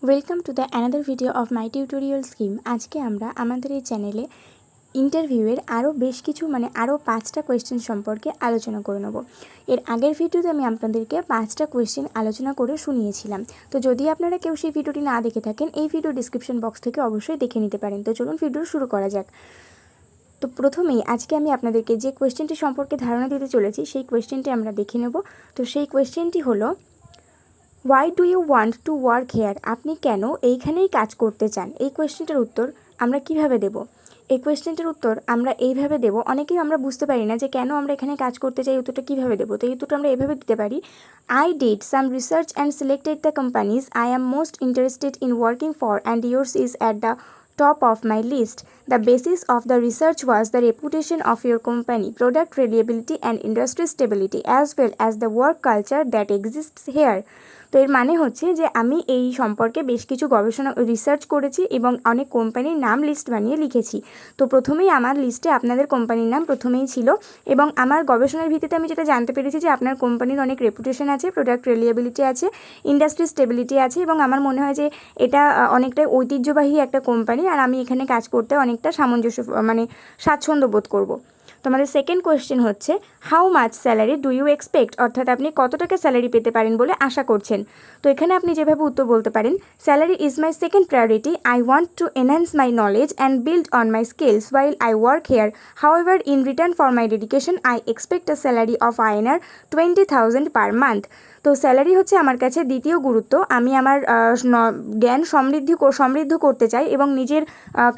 Welcome to the another video of my tutorial scheme. আজকে আমরা আমাদের এই চ্যানেলে ইন্টারভিউয়ের আরও বেশ কিছু আরও 5টা কোয়েশ্চেন সম্পর্কে আলোচনা করে নেব। এর আগের ভিডিওতে আমি আপনাদেরকে 5টা কোয়েশ্চেন আলোচনা করে শুনিয়েছিলাম। তো যদি আপনারা কেউ সেই ভিডিওটি না দেখে থাকেন, এই ভিডিও ডিসক্রিপশন বক্স থেকে অবশ্যই দেখে নিতে পারেন। তো চলুন ভিডিও শুরু করা যাক। তো প্রথমেই আজকে আমি আপনাদেরকে যে কোয়েশ্চেনটি সম্পর্কে ধারণা দিতে চলেছি সেই কোয়েশ্চেনটি আমরা দেখে নেব। তো সেই কোয়েশ্চেনটি হলো, why do you want to work here? আপনি কেন এইখানেই কাজ করতে চান? এই কোয়েশ্চেনটার উত্তর আমরা কিভাবে দেব? এই কোয়েশ্চেনটার উত্তর আমরা এইভাবে দেব। অনেকেই আমরা বুঝতে পারি না যে কেন আমরা এখানে কাজ করতে চাই, উত্তরটা কীভাবে দেবো। তো এই উত্তরটা আমরা এভাবে দিতে পারি, I did some research and selected the companies I am most interested in working for and yours is at the top of my list. The basis of the research was the reputation of your company, product reliability and industry stability, as well as the work culture that exists here. তো এর মানে হচ্ছে যে আমি এই সম্পর্কে বেশ কিছু গবেষণা রিসার্চ করেছি এবং অনেক কোম্পানির নাম লিস্ট বানিয়ে লিখেছি। তো প্রথমেই আমার লিস্টে আপনাদের কোম্পানির নাম প্রথমেই ছিল এবং আমার গবেষণার ভিত্তিতে আমি যেটা জানতে পেরেছি যে আপনার কোম্পানির অনেক রেপুটেশন আছে, প্রোডাক্ট রিলিয়েবিলিটি আছে, ইন্ডাস্ট্রি স্টেবিলিটি আছে এবং আমার মনে হয় যে এটা অনেকটাই ঐতিহ্যবাহী একটা কোম্পানি, আর আমি এখানে কাজ করতে অনেকটা সামঞ্জস্য স্বাচ্ছন্দ্য বোধ করব। তো আমাদের সেকেন্ড কোয়েশ্চেন হচ্ছে, how much salary do you expect? অর্থাৎ আপনি কত টাকা স্যালারি পেতে পারেন বলে আশা করছেন। তো এখানে আপনি যেভাবে উত্তর বলতে পারেন, salary is my second priority, I want to enhance my knowledge and build on my skills while I work hair, however in return for my dedication I expect a salary of INR 20,000 per month. তো salary হচ্ছে আমার কাছে দ্বিতীয় গুরুত্ব। আমি আমার জ্ঞান সমৃদ্ধ করতে চাই এবং নিজের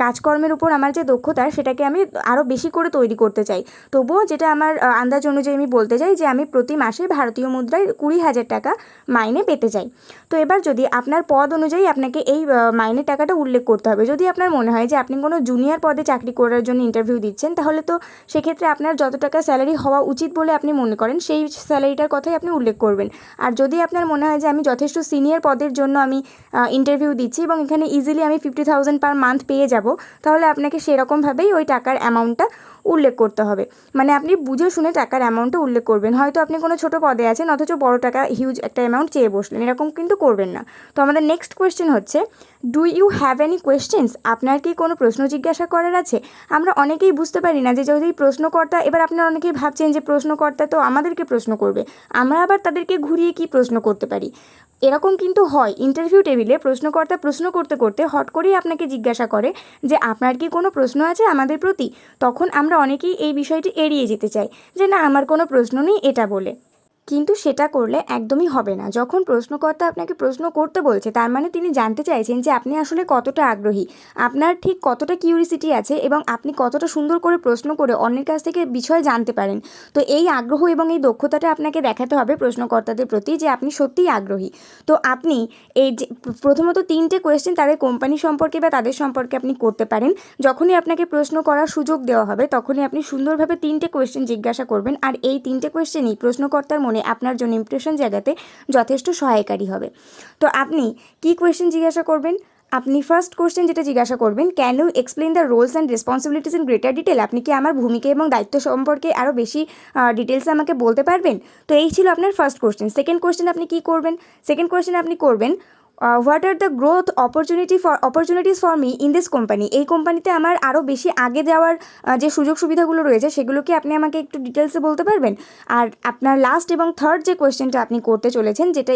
কাজকর্মের উপর আমার যে দক্ষতা সেটাকে আমি আরও বেশি করে তৈরি করতে চাই। তবুও যেটা আমার আন্দাজ অনুযায়ী আমি বলতে চাই যে আমি প্রতি মাসে ভারতীয় মুদ্রায় 20,000 টাকা মাইনে পেতে চাই। তো এবার যদি আপনার পদ অনুযায়ী আপনাকে এই মাইনের টাকাটা উল্লেখ করতে হবে। যদি আপনার মনে হয় যে আপনি কোনো জুনিয়র পদে চাকরি করার জন্য ইন্টারভিউ দিচ্ছেন, তাহলে তো সেক্ষেত্রে আপনার যত টাকা স্যালারি হওয়া উচিত বলে আপনি মনে করেন সেই স্যালারিটার কথাই আপনি উল্লেখ করবেন। আর যদি আপনার মনে হয় যে আমি যথেষ্ট সিনিয়র পদের জন্য আমি ইন্টারভিউ দিচ্ছি এবং এখানে ইজিলি আমি 50,000 পার মান্থ পেয়ে যাব, তাহলে আপনাকে সেরকমভাবেই ওই টাকার অ্যামাউন্টটা উল্লেখ করতে হবে। মানে আপনি বুঝে শুনে টাকার অ্যামাউন্টটা উল্লেখ করবেন। হয়তো আপনি কোনো ছোটো পদে আছেন অথচ বড় টাকা হিউজ একটা অ্যামাউন্ট চেয়ে বসলেন, এরকম কিন্তু করবেন না। তো আমাদের নেক্সট কোয়েশ্চেন হচ্ছে, do you have any questions? আপনার কি কোনো প্রশ্ন জিজ্ঞাসা করার আছে? আমরা অনেকেই বুঝতে পারি না যে যদি প্রশ্নকর্তা, এবার আপনারা অনেকেই ভাবছেন যে প্রশ্নকর্তা তো আমাদেরকে প্রশ্ন করবে, আমরা আবার তাদেরকে ঘুরিয়ে কি প্রশ্ন করতে পারি। এরকম কিন্তু হয়, ইন্টারভিউ টেবিলে প্রশ্নকর্তা প্রশ্ন করতে করতে হট করেই আপনাকে জিজ্ঞাসা করে যে আপনার কি কোনো প্রশ্ন আছে আমাদের প্রতি। তখন আমরা অনেকেই এই বিষয়টি এড়িয়ে যেতে চাই যে না, আমার কোনো প্রশ্ন নেই এটা বলে। কিন্তু সেটা করলে একদমই হবে না। যখন প্রশ্নকর্তা আপনাকে প্রশ্ন করতে বলছে, তার মানে তিনি জানতে চাইছেন যে আপনি আসলে কতটা আগ্রহী, আপনার ঠিক কতটা কিউরিসিটি আছে এবং আপনি কতটা সুন্দর করে প্রশ্ন করে অন্যের কাছ থেকে বিষয় জানতে পারেন। তো এই আগ্রহ এবং এই দক্ষতাটা আপনাকে দেখাতে হবে প্রশ্নকর্তাদের প্রতি যে আপনি সত্যিই আগ্রহী। তো আপনি এই যে প্রথমত 3টে কোয়েশ্চেন তাদের কোম্পানি সম্পর্কে বা তাদের সম্পর্কে আপনি করতে পারেন। যখনই আপনাকে প্রশ্ন করার সুযোগ দেওয়া হবে তখনই আপনি সুন্দরভাবে 3টে কোয়েশ্চেন জিজ্ঞাসা করবেন, আর এই 3টে কোয়েশ্চেনই প্রশ্নকর্তার মনে আপনার জন্য ইমপ্রেশন জাগাতে যথেষ্ট সহায়কারী হবে। তো আপনি কি কোয়েশ্চেন জিজ্ঞাসা করবেন? আপনি ফার্স্ট কোয়েশ্চেন যেটা জিজ্ঞাসা করবেন, can you explain the roles and responsibilities in greater detail? আপনি কি আমার ভূমিকা এবং দায়িত্ব সম্পর্কে আরও বেশি ডিটেলসে আমাকে বলতে পারবেন? তো এই ছিল আপনার ফার্স্ট কোয়েশ্চেন। সেকেন্ড কোয়েশ্চেন আপনি কী করবেন? সেকেন্ড কোয়েশ্চেন আপনি করবেন, what are the growth opportunities for me in this company? এই কোম্পানিতে আমার আরও বেশি আগে যাওয়ার যে সুযোগ সুবিধাগুলো রয়েছে সেগুলো কি আপনি আমাকে একটু ডিটেলসে বলতে পারবেন? আর আপনার লাস্ট এবং থার্ড যে কোয়েশ্চেনটা আপনি করতে চলেছেন, যেটা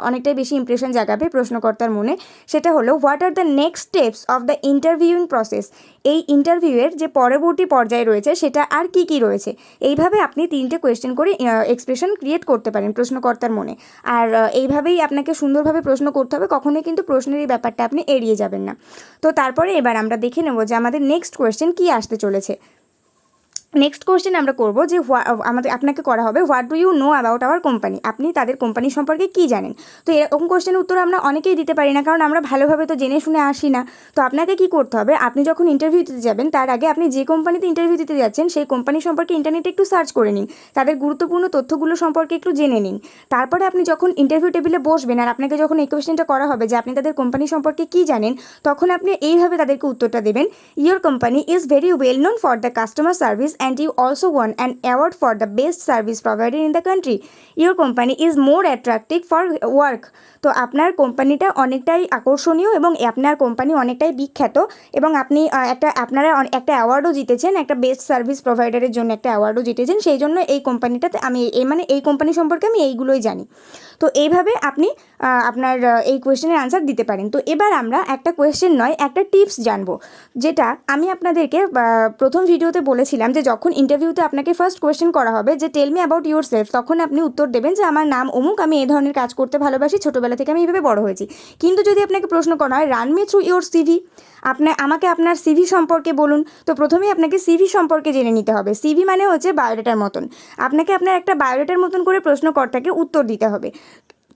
অনেকটাই বেশি ইমপ্রেশন জাগাবে প্রশ্নকর্তার মনে, সেটা হলো, what are the next steps of the interviewing process? এই ইন্টারভিউয়ের যে পরবর্তী পর্যায়ে রয়েছে সেটা আর কি কি রয়েছে? এইভাবে আপনি 3টে কোয়েশ্চেন করে এক্সপ্রেশন ক্রিয়েট করতে পারেন প্রশ্নকর্তার মনে। আর এইভাবেই আপনাকে সুন্দরভাবে প্রশ্ন করতে হবে, কখনোই কিন্তু প্রশ্নের এই ব্যাপারটা আপনি এড়িয়ে যাবেন না। তো তারপরে এবার আমরা দেখে নেব যে আমাদের নেক্সট কোয়েশ্চেন কী আসতে চলেছে। নেক্সট কোয়েশ্চেন আমরা করবো যে আপনাকে করা হবে, what do you know about our company? আপনি তাদের কোম্পানি সম্পর্কে কী জানেন? তো এরকম কোয়েশ্চেনের উত্তর আমরা অনেকেই দিতে পারি না, কারণ আমরা ভালোভাবে তো জেনে শুনে আসি না। তো আপনাকে কী করতে হবে, আপনি যখন ইন্টারভিউ দিতে যাবেন তার আগে আপনি যে কোম্পানিতে ইন্টারভিউ দিতে যাচ্ছেন সেই কোম্পানি সম্পর্কে ইন্টারনেটে একটু সার্চ করে নিন, তাদের গুরুত্বপূর্ণ তথ্যগুলো সম্পর্কে একটু জেনে নিন। তারপরে আপনি যখন ইন্টারভিউ টেবিলে বসবেন আর আপনাকে যখন এই কোয়েশ্চেনটা করা হবে যে আপনি তাদের কোম্পানি সম্পর্কে কী জানেন, তখন আপনি এইভাবে তাদেরকে উত্তরটা দেবেন, your company is very well known for the customer service and you also won an award for the best service provider in the country. Your company is more attractive for work. তো তো আপনার কোম্পানিটা অনেকটাই আকর্ষণীয় এবং আপনার company অনেকটাই বিখ্যাত এবং আপনি আপনারা একটা অ্যাওয়ার্ডও জিতেছেন, একটা বেস্ট সার্ভিস প্রোভাইডারের জন্য একটা অ্যাওয়ার্ডও জিতেছেন। সেই জন্য এই কোম্পানিটাতে আমি এই কোম্পানি সম্পর্কে আমি এইগুলোই জানি। তো এইভাবে আপনি আপনার এই কোয়েশ্চেনের আনসার দিতে পারেন। তো এবার আমরা একটা কোয়েশ্চেন নয়, একটা টিপস জানবো, যেটা আমি আপনাদেরকে প্রথম ভিডিওতে বলেছিলাম যে যখন ইন্টারভিউতে আপনাকে ফার্স্ট কোয়েশ্চেন করা হবে যে tell me about yourself, তখন আপনি উত্তর দেবেন যে আমার নাম অমুক, আমি এই ধরনের কাজ করতে ভালোবাসি, ছোটোবেলা থেকে আমি এইভাবে বড় হয়েছি। কিন্তু যদি আপনাকে প্রশ্ন করা হয় run me through your CV, আমাকে আপনার সিভি সম্পর্কে বলুন, তো প্রথমেই আপনাকে সিভি সম্পর্কে জেনে নিতে হবে। সিভি মানে হচ্ছে বায়োডাটার মতন। আপনাকে আপনার একটা বায়োডাটার মতন করে প্রশ্নকর্তাকে উত্তর দিতে হবে।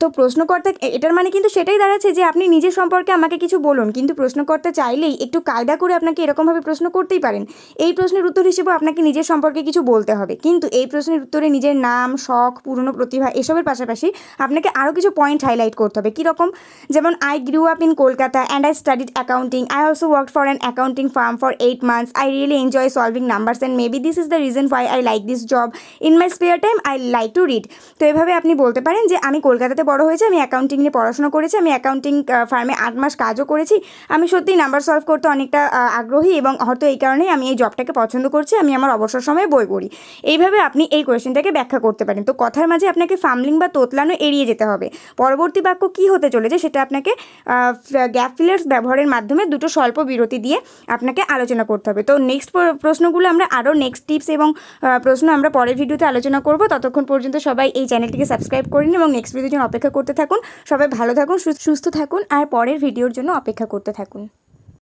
তো প্রশ্নকর্তা এটার মানে কিন্তু সেটাই দাঁড়াচ্ছে যে আপনি নিজের সম্পর্কে আমাকে কিছু বলুন, কিন্তু প্রশ্নকর্তা চাইলেই একটু কায়দা করে আপনাকে এরকমভাবে প্রশ্ন করতেই পারেন। এই প্রশ্নের উত্তর হিসেবে আপনাকে নিজের সম্পর্কে কিছু বলতে হবে, কিন্তু এই প্রশ্নের উত্তরে নিজের নাম, শখ, পুরনো প্রতিভা এসবের পাশাপাশি আপনাকে আরও কিছু পয়েন্ট হাইলাইট করতে হবে। কীরকম? যেমন I grew up in Kolkata and I studied accounting, I also worked for an accounting firm for 8 months, I really enjoy solving numbers and maybe this is the reason why I like this job, in my spare time I like to read. তো এভাবে আপনি বলতে পারেন যে আমি কলকাতাতে বড় হয়েছি, আমি অ্যাকাউন্টিং নিয়ে পড়াশোনা করেছি, আমি অ্যাকাউন্টিং ফার্মে 8 মাস কাজও করেছি, আমি সত্যিই নাম্বার সলভ করতে অনেকটা আগ্রহী এবং হয়তো এই কারণেই আমি এই জবটাকে পছন্দ করছি, আমি আমার অবসর সময়ে বই পড়ি। এইভাবে আপনি এই কোয়েশ্চেনটাকে ব্যাখ্যা করতে পারেন। তো কথার মাঝে আপনাকে ফামলিং বা তোতলানো এড়িয়ে যেতে হবে। পরবর্তী বাক্য কী হতে চলেছে সেটা আপনাকে গ্যাপ ফিলার্স ব্যবহারের মাধ্যমে দুটো স্বল্প বিরতি দিয়ে আপনাকে আলোচনা করতে হবে। তো নেক্সট প্রশ্নগুলো আমরা আরও নেক্সট টিপস এবং প্রশ্ন আমরা পরের ভিডিওতে আলোচনা করব। ততক্ষণ পর্যন্ত সবাই এই চ্যানেলটিকে সাবস্ক্রাইব করে নিন এবং নেক্সট ভিডিওর জন্য অপেক্ষা করতে থাকুন। সবাই ভালো থাকুন, সুস্থ থাকুন আর পরের ভিডিওর জন্য অপেক্ষা করতে থাকুন।